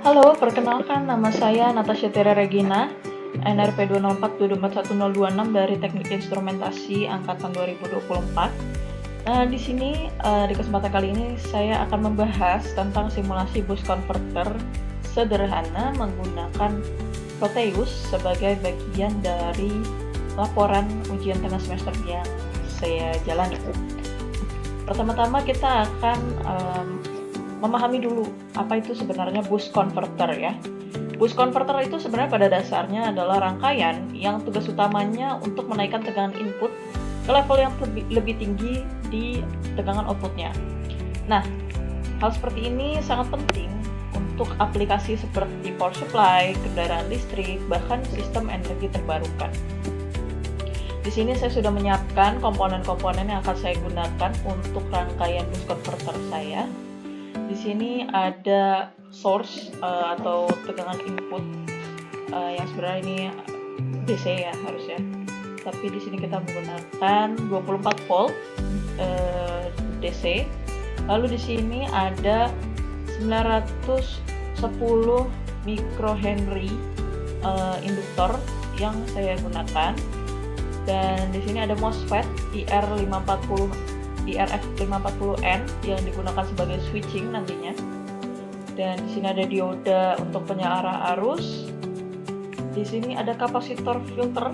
Halo, perkenalkan nama saya Natasha Tera Regina, NRP 204-241-026 dari Teknik Instrumentasi Angkatan 2024. Di sini, di kesempatan kali ini saya akan membahas tentang simulasi boost converter sederhana menggunakan Proteus sebagai bagian dari laporan ujian tengah semester yang saya jalani. Pertama-tama kita akan memahami dulu apa itu sebenarnya boost converter ya. Boost converter itu sebenarnya pada dasarnya adalah rangkaian yang tugas utamanya untuk menaikkan tegangan input ke level yang lebih tinggi di tegangan outputnya. Nah, hal seperti ini sangat penting untuk aplikasi seperti power supply, kendaraan listrik, bahkan sistem energi terbarukan. Di sini saya sudah menyiapkan komponen-komponen yang akan saya gunakan untuk rangkaian boost converter saya. Di sini ada source atau tegangan input yang sebenarnya ini DC ya harusnya. Tapi di sini kita menggunakan 24 volt DC. Lalu di sini ada 910 microhenry induktor yang saya gunakan. Dan di sini ada MOSFET IRF540N yang digunakan sebagai switching nantinya. Dan di sini ada dioda untuk penyarah arus. Di sini ada kapasitor filter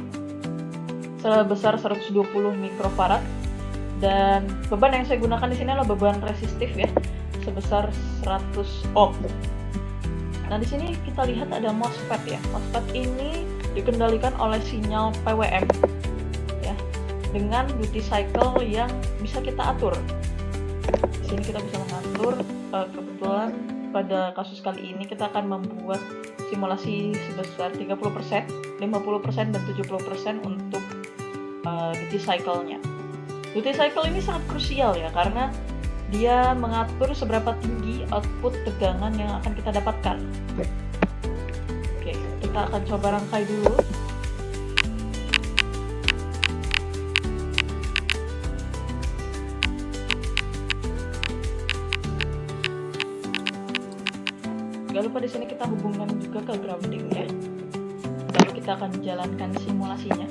sebesar 120 mikrofarad. Dan beban yang saya gunakan di sini adalah beban resistif ya, sebesar 100 ohm. Nah, di sini kita lihat ada MOSFET ya. MOSFET ini dikendalikan oleh sinyal PWM dengan duty cycle yang bisa kita atur. Di sini kita bisa mengatur. Kebetulan pada kasus kali ini kita akan membuat simulasi sebesar 30%, 50% dan 70% untuk duty cycle-nya. Duty cycle ini sangat krusial ya, karena dia mengatur seberapa tinggi output tegangan yang akan kita dapatkan. Oke, kita akan coba rangkai dulu. Jangan lupa di sini kita hubungkan juga ke grounding ya. Lalu kita akan jalankan simulasinya.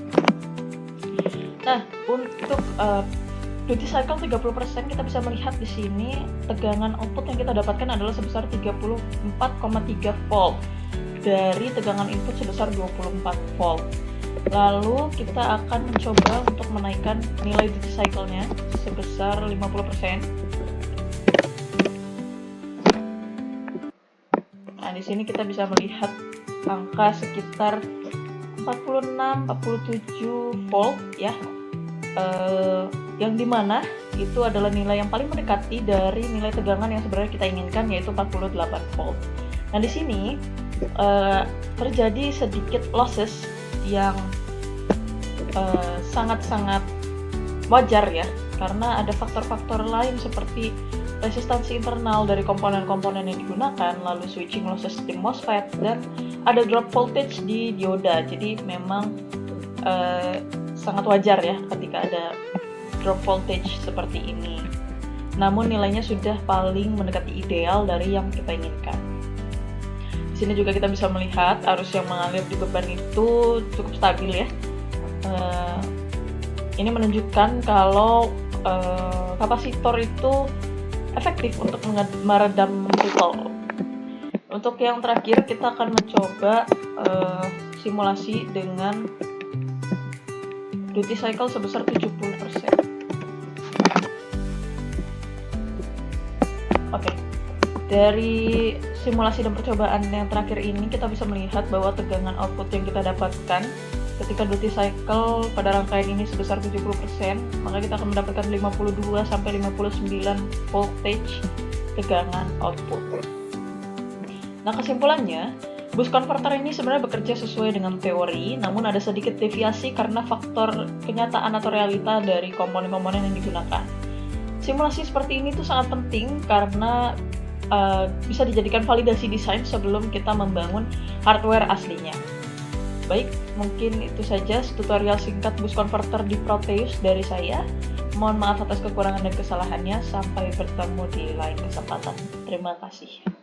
Nah, untuk duty cycle 30% kita bisa melihat di sini tegangan output yang kita dapatkan adalah sebesar 34,3 volt dari tegangan input sebesar 24 volt. Lalu kita akan mencoba untuk menaikkan nilai duty cycle-nya sebesar 50%. Nah, di sini kita bisa melihat angka sekitar 46-47 volt ya, yang dimana itu adalah nilai yang paling mendekati dari nilai tegangan yang sebenarnya kita inginkan, yaitu 48 volt. Nah, di sini terjadi sedikit losses yang sangat-sangat wajar ya, karena ada faktor-faktor lain seperti resistansi internal dari komponen-komponen yang digunakan, lalu switching losses di MOSFET, dan ada drop voltage di dioda. Jadi memang sangat wajar ya ketika ada drop voltage seperti ini. Namun nilainya sudah paling mendekati ideal dari yang kita inginkan. Di sini juga kita bisa melihat arus yang mengalir di beban itu cukup stabil ya. Ini menunjukkan kalau kapasitor itu efektif untuk meredam trickle. Untuk yang terakhir kita akan mencoba simulasi dengan duty cycle sebesar 70%. Oke. Dari simulasi dan percobaan yang terakhir ini kita bisa melihat bahwa tegangan output yang kita dapatkan ketika duty cycle pada rangkaian ini sebesar 70%, maka kita akan mendapatkan 52-59 voltage tegangan output. Nah, kesimpulannya, boost converter ini sebenarnya bekerja sesuai dengan teori, namun ada sedikit deviasi karena faktor kenyataan atau realita dari komponen-komponen yang digunakan. Simulasi seperti ini tuh sangat penting karena bisa dijadikan validasi desain sebelum kita membangun hardware aslinya. Baik, mungkin itu saja tutorial singkat boost converter di Proteus dari saya. Mohon maaf atas kekurangan dan kesalahannya. Sampai bertemu di lain kesempatan. Terima kasih.